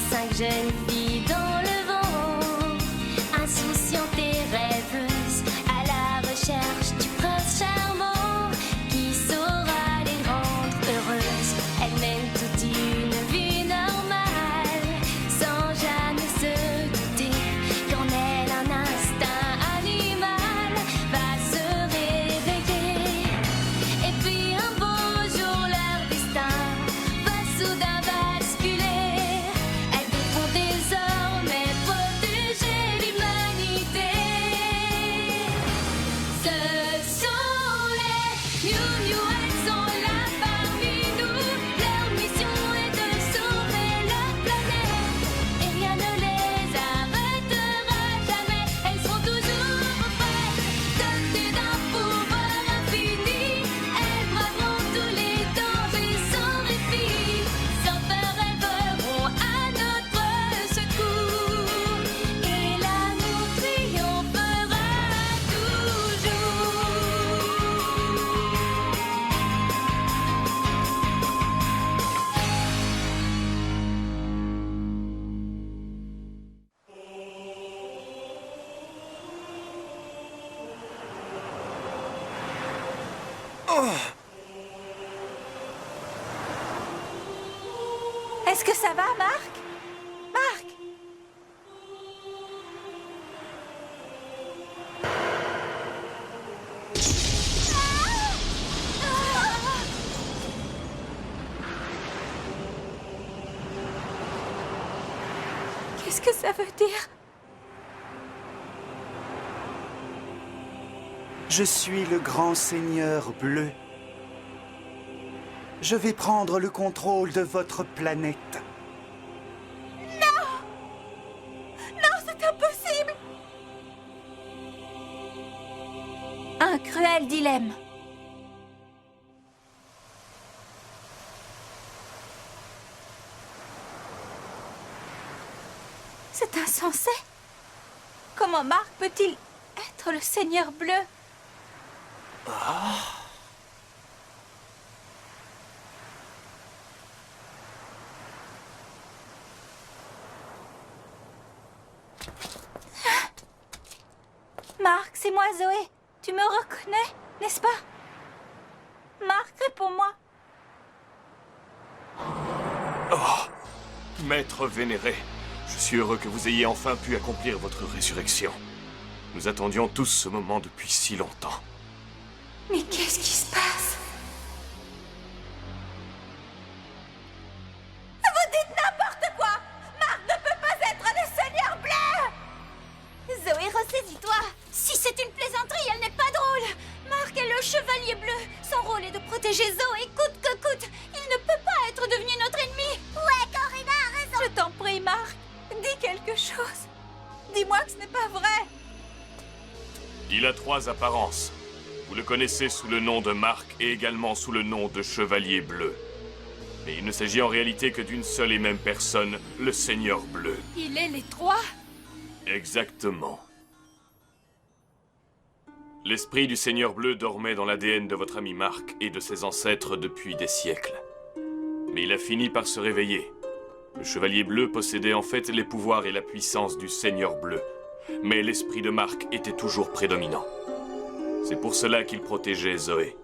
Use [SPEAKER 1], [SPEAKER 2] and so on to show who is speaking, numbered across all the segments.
[SPEAKER 1] 5 jeunes filles dans le vent, insouciantes et rêveuses, à la recherche du prince charmant qui saura les rendre heureuses. Elles mènent toute une vie normale, sans jamais se douter qu'en elles un instinct animal va se réveiller. Et puis un beau jour leur destin va soudain basculer. Elles devront désormais protéger l'humanité. Ce sont les Miou Miou, elles sont là parmi nous. Leur mission est de sauver la planète et rien ne les arrêtera jamais. Elles seront toujours prêtes, dotées d'un pouvoir infini. Elles braveront tous les dangers sans répit. Sans peur, elles voleront à notre secours et l'amour triomphera toujours.
[SPEAKER 2] Est-ce que ça va, Marc? Marc? Qu'est-ce que ça veut dire?
[SPEAKER 3] Je suis le grand seigneur bleu. Je vais prendre le contrôle de votre planète.
[SPEAKER 2] Non, c'est impossible! Un cruel dilemme. C'est insensé. Comment Marc peut-il être le Seigneur bleu? Marc, c'est moi, Zoé. Tu me reconnais, n'est-ce pas? Marc, réponds-moi.
[SPEAKER 4] Maître vénéré, je suis heureux que vous ayez enfin pu accomplir votre résurrection. Nous attendions tous ce moment depuis si longtemps.
[SPEAKER 2] Mais qu'est-ce qui se passe? Vous dites n'importe quoi! Marc ne peut pas être le Seigneur bleu! Zoé, ressaisis-toi! Si c'est une plaisanterie, elle n'est pas drôle! Marc est le chevalier bleu. Son rôle est de protéger Zoé coûte que coûte. Il ne peut pas être devenu notre ennemi. Ouais, Corinna a raison. Je t'en prie, Marc. Dis quelque chose. Dis-moi que ce n'est pas vrai.
[SPEAKER 4] Il a 3 apparences. Vous le connaissez sous le nom de Marc et également sous le nom de Chevalier Bleu. Mais il ne s'agit en réalité que d'une seule et même personne, le Seigneur Bleu.
[SPEAKER 2] Il est les 3.
[SPEAKER 4] Exactement. L'esprit du Seigneur Bleu dormait dans l'ADN de votre ami Marc et de ses ancêtres depuis des siècles. Mais il a fini par se réveiller. Le Chevalier Bleu possédait en fait les pouvoirs et la puissance du Seigneur Bleu. Mais l'esprit de Marc était toujours prédominant. C'est pour cela qu'il protégeait Zoé.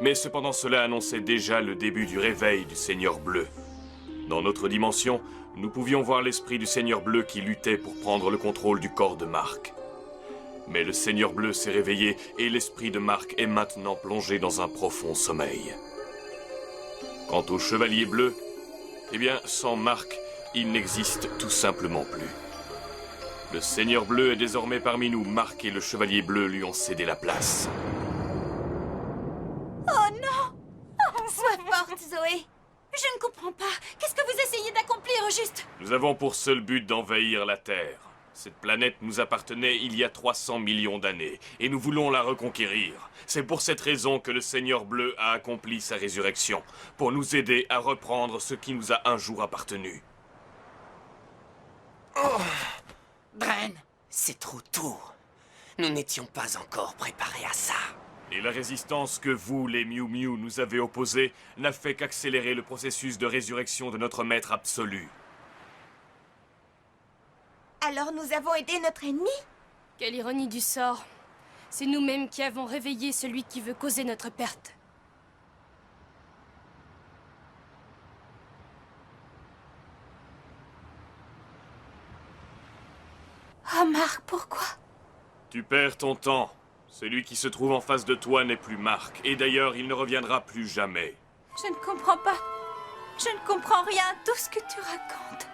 [SPEAKER 4] Mais cependant cela annonçait déjà le début du réveil du Seigneur Bleu. Dans notre dimension, nous pouvions voir l'esprit du Seigneur Bleu qui luttait pour prendre le contrôle du corps de Marc. Mais le Seigneur Bleu s'est réveillé et l'esprit de Marc est maintenant plongé dans un profond sommeil. Quant au Chevalier Bleu, eh bien, sans Marc, il n'existe tout simplement plus. Le Seigneur Bleu est désormais parmi nous. Marc et le Chevalier Bleu lui ont cédé la place.
[SPEAKER 2] Oh non! Sois forte, Zoé. Je ne comprends pas. Qu'est-ce que vous essayez d'accomplir au juste?
[SPEAKER 4] Nous avons pour seul but d'envahir la Terre. Cette planète nous appartenait il y a 300 millions d'années, et nous voulons la reconquérir. C'est pour cette raison que le Seigneur Bleu a accompli sa résurrection, pour nous aider à reprendre ce qui nous a un jour appartenu.
[SPEAKER 5] Dren, c'est trop tôt. Nous n'étions pas encore préparés à ça.
[SPEAKER 4] Et la résistance que vous, les Miou Miou, nous avez opposée n'a fait qu'accélérer le processus de résurrection de notre maître absolu.
[SPEAKER 2] Alors nous avons aidé notre ennemi?
[SPEAKER 1] Quelle ironie du sort. C'est nous-mêmes qui avons réveillé celui qui veut causer notre perte.
[SPEAKER 2] Oh Marc, pourquoi?
[SPEAKER 4] Tu perds ton temps. Celui qui se trouve en face de toi n'est plus Marc. Et d'ailleurs, il ne reviendra plus jamais.
[SPEAKER 2] Je ne comprends pas. Je ne comprends rien à tout ce que tu racontes.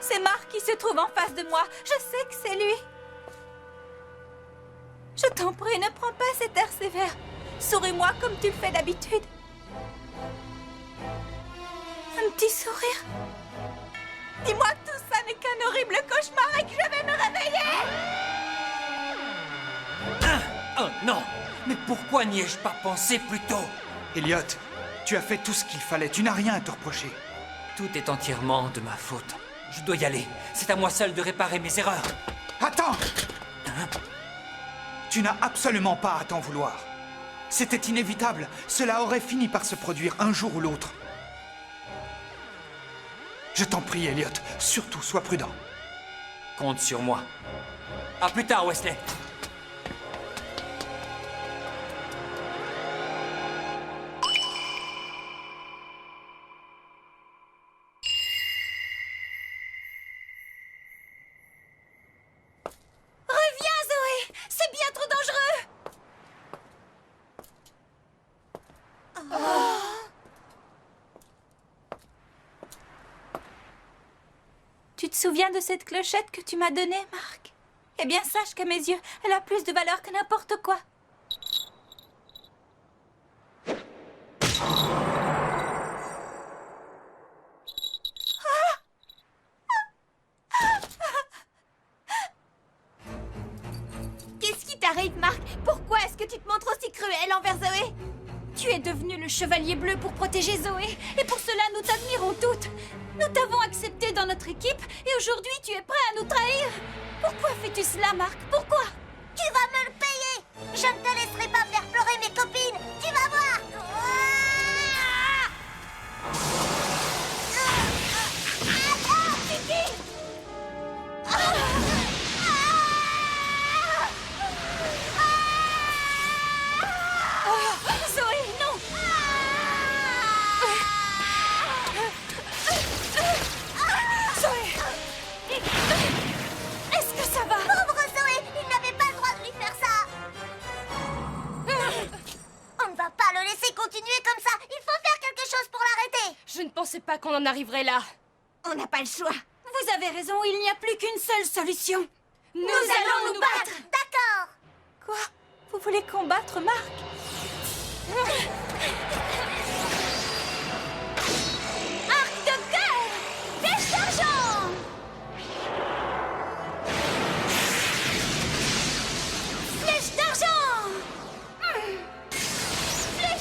[SPEAKER 2] C'est Marc qui se trouve en face de moi. Je sais que c'est lui. Je t'en prie, ne prends pas cet air sévère. Souris-moi comme tu le fais d'habitude. Un petit sourire. Dis-moi que tout ça n'est qu'un horrible cauchemar et que je vais me réveiller.
[SPEAKER 5] Oh non! Mais pourquoi n'y ai-je pas pensé plus tôt?
[SPEAKER 3] Elliot, tu as fait tout ce qu'il fallait. Tu n'as rien à te reprocher.
[SPEAKER 5] Tout est entièrement de ma faute. Je dois y aller. C'est à moi seul de réparer mes erreurs.
[SPEAKER 3] Attends! Tu n'as absolument pas à t'en vouloir. C'était inévitable. Cela aurait fini par se produire un jour ou l'autre. Je t'en prie, Elliot. Surtout, sois prudent.
[SPEAKER 5] Compte sur moi. À plus tard, Wesley.
[SPEAKER 2] Reviens, Zoé. C'est bien trop dangereux. Tu te souviens de cette clochette que tu m'as donnée, Marc? Eh bien, sache qu'à mes yeux, elle a plus de valeur que n'importe quoi. Qu'est-ce qui t'arrive, Marc? Pourquoi est-ce que tu te montres aussi cruel envers Zoé? Tu es devenu le chevalier bleu pour protéger Zoé, et pour cela nous t'admirons toutes. Nous t'avons accepté dans notre équipe, et aujourd'hui tu es prêt à nous trahir. Pourquoi fais-tu cela, Marc? Pourquoi?
[SPEAKER 6] Tu vas me le payer! Je ne te laisserai pas faire pleurer mes copines! Tu vas voir! Attends, Kiki!
[SPEAKER 2] Zoé, non! Zoé! Est-ce que ça va?
[SPEAKER 6] Pauvre Zoé! Il n'avait pas le droit de lui faire ça! On ne va pas le laisser continuer comme ça! Il faut faire quelque chose pour l'arrêter!
[SPEAKER 1] Je ne pensais pas qu'on en arriverait là.
[SPEAKER 2] On n'a pas le choix. Vous avez raison, il n'y a plus qu'une seule solution.
[SPEAKER 1] Nous allons nous battre.
[SPEAKER 6] D'accord!
[SPEAKER 2] Quoi? Vous voulez combattre Marc? Arc de cœur! Flèche d'argent! Flèche d'argent!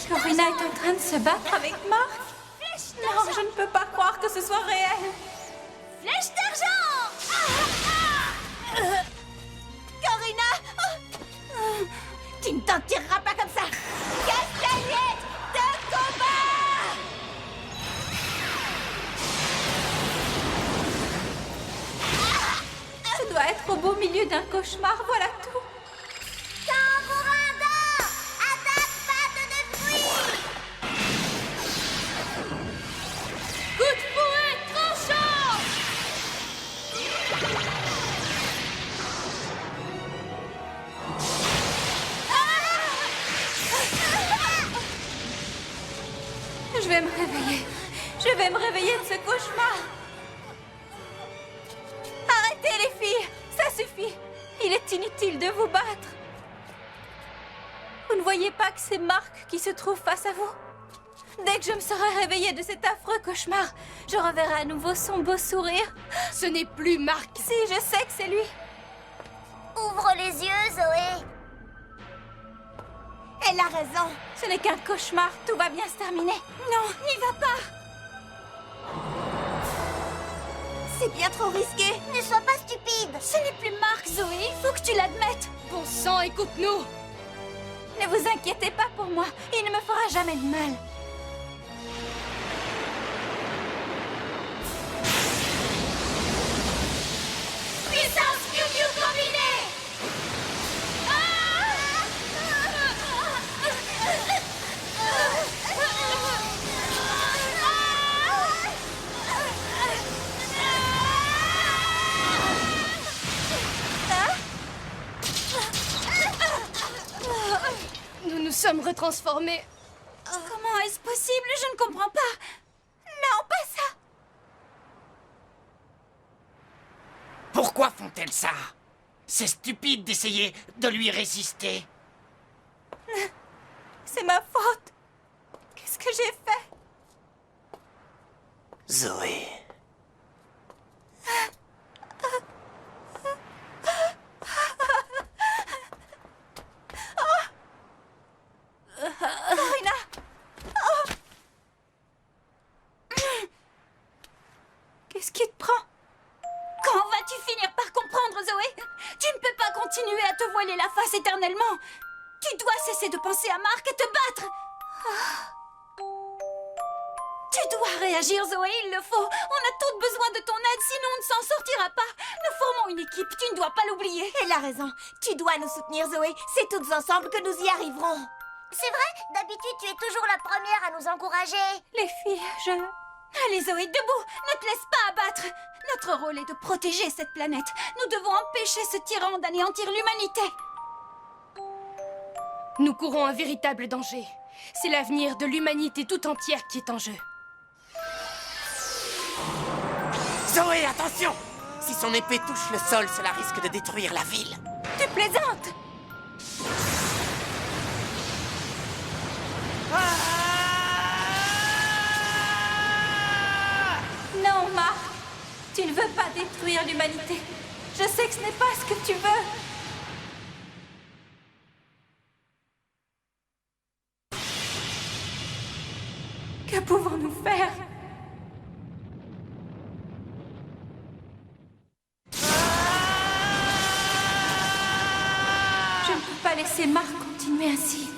[SPEAKER 2] Corina est en train de se battre avec Marc? Non, je ne peux pas croire que ce soit réel. Flèche d'argent! Corina! Tu ne t'en tireras pas comme ça! Castagnette de combat! Je dois être au beau milieu d'un cauchemar, voilà tout.
[SPEAKER 6] Tambourin d'or! Attaque patte de fruits!
[SPEAKER 1] Coup de fouet tranchant!
[SPEAKER 2] Je vais me réveiller. Je vais me réveiller de ce cauchemar. Arrêtez les filles, ça suffit. Il est inutile de vous battre. Vous ne voyez pas que c'est Marc qui se trouve face à vous? Dès que je me serai réveillée de cet affreux cauchemar, je reverrai à nouveau son beau sourire.
[SPEAKER 1] Ce n'est plus Marc.
[SPEAKER 2] Si, je sais que c'est lui.
[SPEAKER 6] Ouvre les yeux, Zoé!
[SPEAKER 2] Elle a raison. Ce n'est qu'un cauchemar, tout va bien se terminer. Non, n'y va pas. C'est bien trop risqué.
[SPEAKER 6] Ne sois pas stupide!
[SPEAKER 2] Ce n'est plus Marc, Zoé, il faut que tu l'admettes.
[SPEAKER 1] Bon sang, écoute-nous.
[SPEAKER 2] Ne vous inquiétez pas pour moi, il ne me fera jamais de mal.
[SPEAKER 1] Puissance
[SPEAKER 7] va me retransformer.
[SPEAKER 2] Comment est-ce possible? Je ne comprends pas. Non, pas ça.
[SPEAKER 5] Pourquoi font-elles ça? C'est stupide d'essayer de lui résister.
[SPEAKER 2] C'est ma faute. Qu'est-ce que j'ai fait?
[SPEAKER 5] Zoé.
[SPEAKER 2] Marina. Qu'est-ce qui te prend? Quand vas-tu finir par comprendre, Zoé? Tu ne peux pas continuer à te voiler la face éternellement. Tu dois cesser de penser à Mark et te battre. Tu dois réagir, Zoé, il le faut. On a toutes besoin de ton aide, sinon on ne s'en sortira pas. Nous formons une équipe, tu ne dois pas l'oublier.
[SPEAKER 6] Elle a raison. Tu dois nous soutenir, Zoé. C'est toutes ensemble que nous y arriverons. C'est vrai? D'habitude, tu es toujours la première à nous encourager.
[SPEAKER 2] Les filles, Allez, Zoé, debout. Ne te laisse pas abattre. Notre rôle est de protéger cette planète. Nous devons empêcher ce tyran d'anéantir l'humanité.
[SPEAKER 7] Nous courons un véritable danger. C'est l'avenir de l'humanité tout entière qui est en jeu.
[SPEAKER 5] Zoé, attention! Si son épée touche le sol, cela risque de détruire la ville.
[SPEAKER 2] Tu plaisantes? Non, Mark. Tu ne veux pas détruire l'humanité. Je sais que ce n'est pas ce que tu veux. Que pouvons-nous faire? Je ne peux pas laisser Mark continuer ainsi.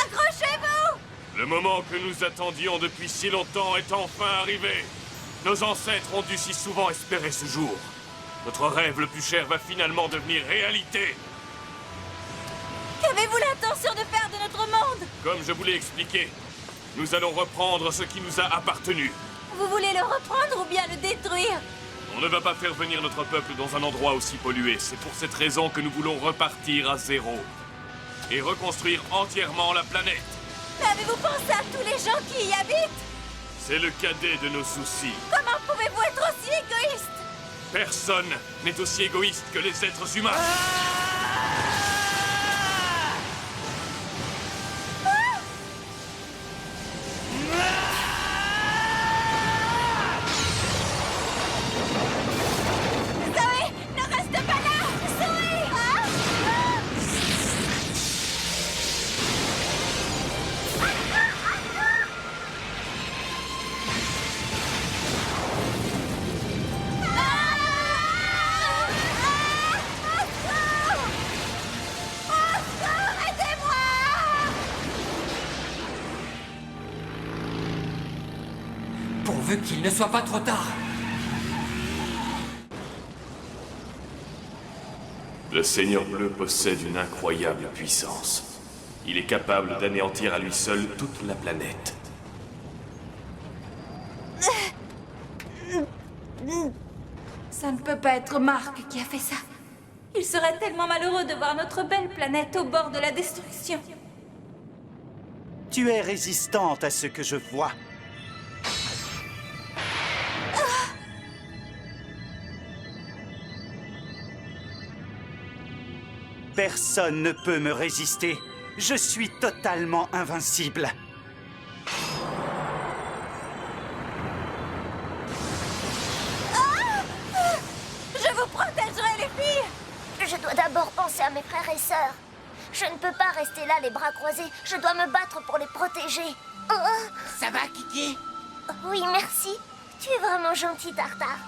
[SPEAKER 2] Accrochez-vous!
[SPEAKER 4] Le moment que nous attendions depuis si longtemps est enfin arrivé. Nos ancêtres ont dû si souvent espérer ce jour. Notre rêve le plus cher va finalement devenir réalité.
[SPEAKER 2] Qu'avez-vous l'intention de faire de notre monde?
[SPEAKER 4] Comme je vous l'ai expliqué, nous allons reprendre ce qui nous a appartenu.
[SPEAKER 2] Vous voulez le reprendre ou bien le détruire?
[SPEAKER 4] On ne va pas faire venir notre peuple dans un endroit aussi pollué. C'est pour cette raison que nous voulons repartir à zéro. Et reconstruire entièrement la planète.
[SPEAKER 2] Mais avez-vous pensé à tous les gens qui y habitent?
[SPEAKER 4] C'est le cadet de nos soucis.
[SPEAKER 2] Comment pouvez-vous être aussi égoïste?
[SPEAKER 4] Personne n'est aussi égoïste que les êtres humains.
[SPEAKER 2] Zoé, ne reste pas là! Zoé! Aidez-moi!
[SPEAKER 5] Pourvu qu'il ne soit pas trop tard.
[SPEAKER 4] Le Seigneur Bleu possède une incroyable puissance. Il est capable d'anéantir à lui seul toute la planète.
[SPEAKER 2] Ça ne peut pas être Mark qui a fait ça. Il serait tellement malheureux de voir notre belle planète au bord de la destruction.
[SPEAKER 8] Tu es résistante à ce que je vois. Personne ne peut me résister. Je suis totalement invincible.
[SPEAKER 2] Je vous protégerai, les filles!
[SPEAKER 6] Je dois d'abord penser à mes frères et sœurs. Je ne peux pas rester là les bras croisés. Je dois me battre pour les protéger.
[SPEAKER 5] Ça va, Kiki?
[SPEAKER 6] Oui, merci. Tu es vraiment gentil, Tartare.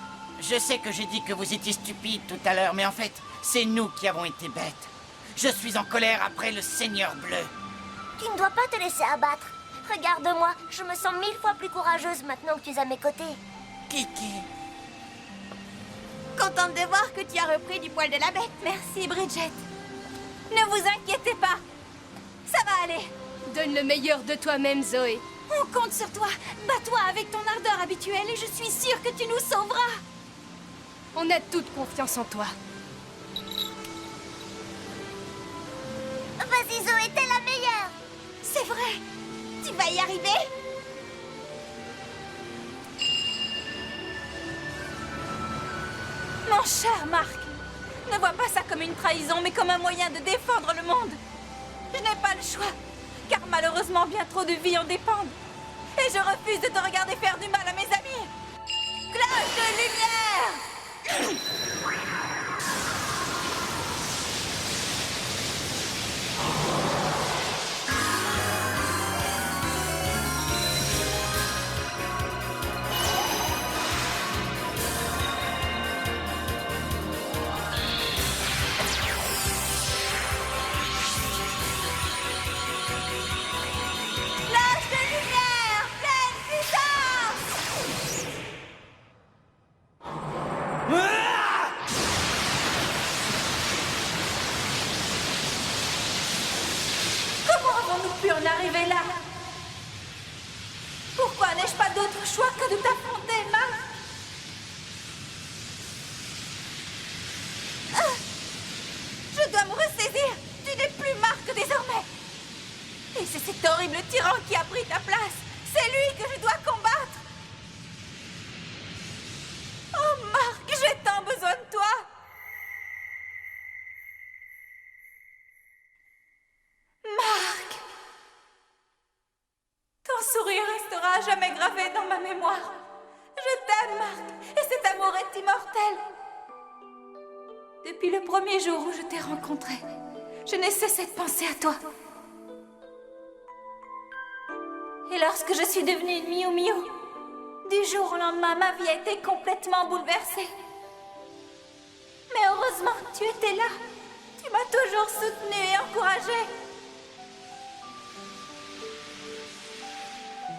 [SPEAKER 5] Je sais que j'ai dit que vous étiez stupide tout à l'heure, mais en fait, c'est nous qui avons été bêtes. Je suis en colère après le Seigneur Bleu.
[SPEAKER 6] Tu ne dois pas te laisser abattre. Regarde-moi, je me sens 1000 fois plus courageuse maintenant que tu es à mes côtés.
[SPEAKER 5] Kiki.
[SPEAKER 2] Contente de voir que tu as repris du poil de la bête. Merci, Bridget. Ne vous inquiétez pas. Ça va aller.
[SPEAKER 7] Donne le meilleur de toi-même, Zoé.
[SPEAKER 2] On compte sur toi. Bats-toi avec ton ardeur habituelle et je suis sûre que tu nous sauveras.
[SPEAKER 7] On a toute confiance en toi.
[SPEAKER 6] Vas-y Zoé, t'es la meilleure.
[SPEAKER 2] C'est vrai. Tu vas y arriver? Mon cher Marc, ne vois pas ça comme une trahison, mais comme un moyen de défendre le monde. Je n'ai pas le choix, car malheureusement bien trop de vies en dépendent. Et je refuse de te regarder faire du mal à mes amis. Cloche de lumière! Cloche de lumière, pleine puissance! Comment avons-nous pu en arriver là? Pourquoi n'ai-je pas d'autre choix que de t'affronter, Marc? Ah! Je dois me ressaisir. Tu n'es plus Marc désormais. Et c'est cet horrible tyran qui a pris ta place. C'est lui que je dois combattre. Oh Marc, j'ai tant besoin de toi. Marc, ton sourire restera à jamais gravé dans ma mémoire. Je t'aime, Marc, et cet amour est immortel. Depuis le premier jour où je t'ai rencontré, je n'ai cessé de penser à toi. Et lorsque je suis devenue une Miu Miu, du jour au lendemain, ma vie a été complètement bouleversée. Mais heureusement, tu étais là. Tu m'as toujours soutenue et encouragée.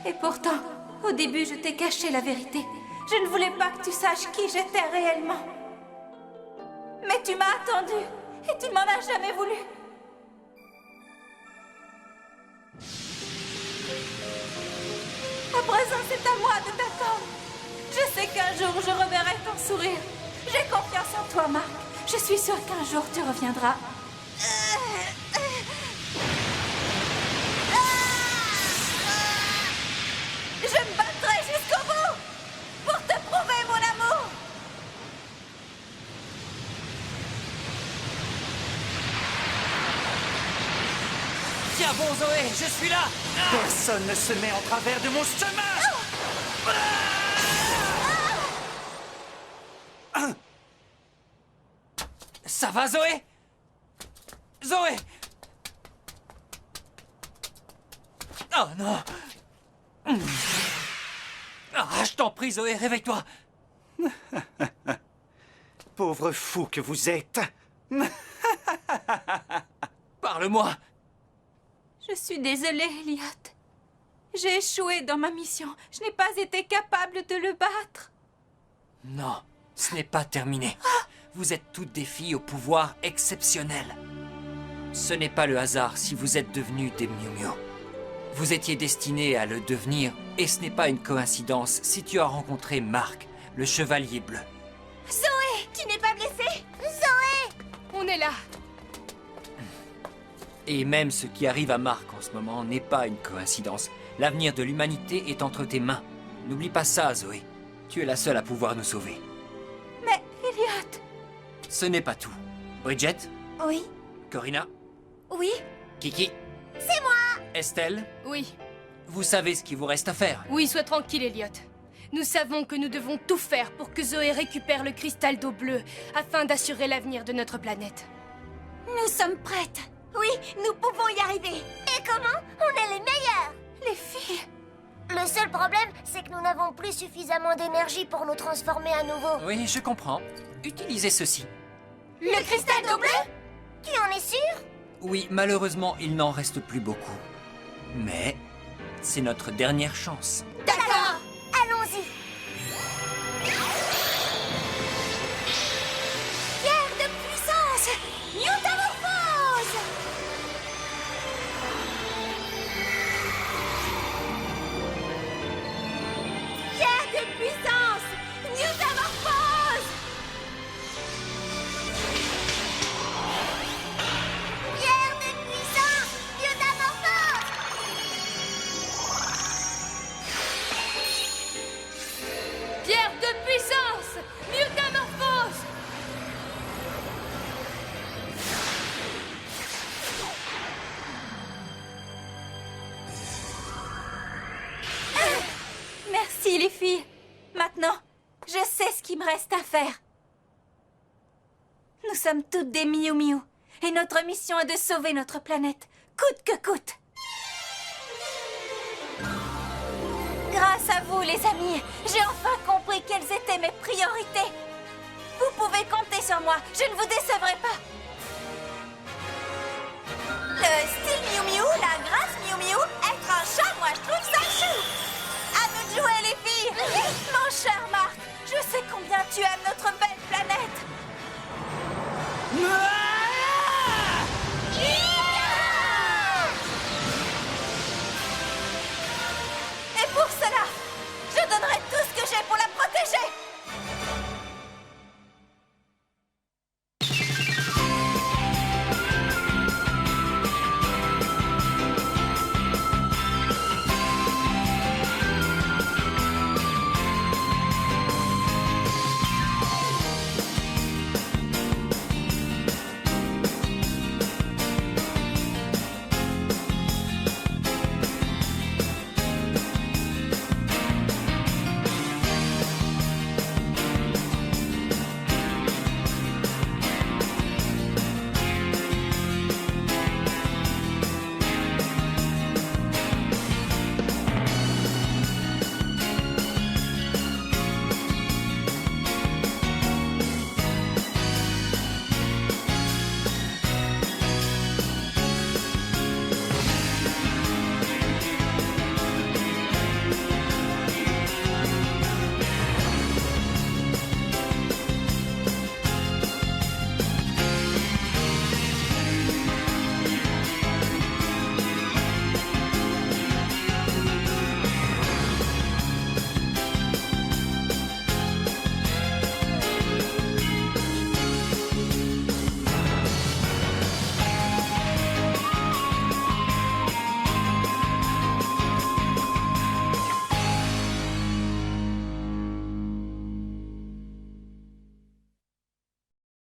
[SPEAKER 2] Et pourtant, au début, je t'ai caché la vérité. Je ne voulais pas que tu saches qui j'étais réellement. Mais tu m'as attendu et tu ne m'en as jamais voulu. À présent, c'est à moi de t'attendre. Je sais qu'un jour, je reverrai ton sourire. J'ai confiance en toi, Marc. Je suis sûre qu'un jour, tu reviendras. Je me battrai jusqu'au bout pour te prouver mon amour.
[SPEAKER 9] Tiens bon Zoé, je suis là.
[SPEAKER 8] Personne ne se met en travers de mon chemin.
[SPEAKER 9] Ça va Zoé? Zoé! Oh non! Ah, je t'en prie Zoé, réveille-toi!
[SPEAKER 8] Pauvre fou que vous êtes.
[SPEAKER 9] Parle-moi!
[SPEAKER 2] Je suis désolée, Elliot. J'ai échoué dans ma mission. Je n'ai pas été capable de le battre.
[SPEAKER 9] Non, ce n'est pas terminé. Vous êtes toutes des filles au pouvoir exceptionnel. Ce n'est pas le hasard si vous êtes devenues des Miu Miu. Vous étiez destinées à le devenir, et ce n'est pas une coïncidence si tu as rencontré Marc, le chevalier bleu.
[SPEAKER 6] Zoé, tu n'es pas blessée? Zoé!
[SPEAKER 7] On est là.
[SPEAKER 9] Et même ce qui arrive à Marc en ce moment n'est pas une coïncidence. L'avenir de l'humanité est entre tes mains. N'oublie pas ça, Zoé. Tu es la seule à pouvoir nous sauver.
[SPEAKER 2] Mais, Elliot...
[SPEAKER 9] Ce n'est pas tout. Bridget,
[SPEAKER 6] Oui?
[SPEAKER 9] Corina,
[SPEAKER 6] Oui?
[SPEAKER 9] Kiki,
[SPEAKER 6] C'est moi!
[SPEAKER 9] Estelle,
[SPEAKER 7] Oui.
[SPEAKER 9] vous savez ce qu'il vous reste à faire.
[SPEAKER 7] Oui, sois tranquille, Elliot. Nous savons que nous devons tout faire pour que Zoé récupère le cristal d'eau bleue afin d'assurer l'avenir de notre planète.
[SPEAKER 2] Nous sommes prêtes.
[SPEAKER 6] Oui, nous pouvons y arriver. Et comment? On est les meilleurs!
[SPEAKER 2] Les filles...
[SPEAKER 6] Le seul problème, c'est que nous n'avons plus suffisamment d'énergie pour nous transformer à nouveau.
[SPEAKER 9] Oui, je comprends. Utilisez ceci.
[SPEAKER 6] Le cristal d'eau bleue? Tu en es sûr?
[SPEAKER 9] Oui, malheureusement, il n'en reste plus beaucoup. Mais c'est notre dernière chance.
[SPEAKER 6] D'accord! Allons-y!
[SPEAKER 2] Pierre de puissance! Métamorphose! Pierre de puissance! Métamorphose!
[SPEAKER 6] Pierre de puissance!
[SPEAKER 7] Mutamorphose!
[SPEAKER 2] Merci les filles. Maintenant, je sais ce qu'il me reste à faire. Nous sommes toutes des Miu Miu. Et notre mission est de sauver notre planète, coûte que coûte. Grâce à vous, les amis, j'ai enfin compris quelles étaient mes priorités. Vous pouvez compter sur moi, je ne vous décevrai pas. Le style Miu Miu, la grâce Miu Miu, être un chat, moi je trouve ça chou. À nous de jouer, les filles.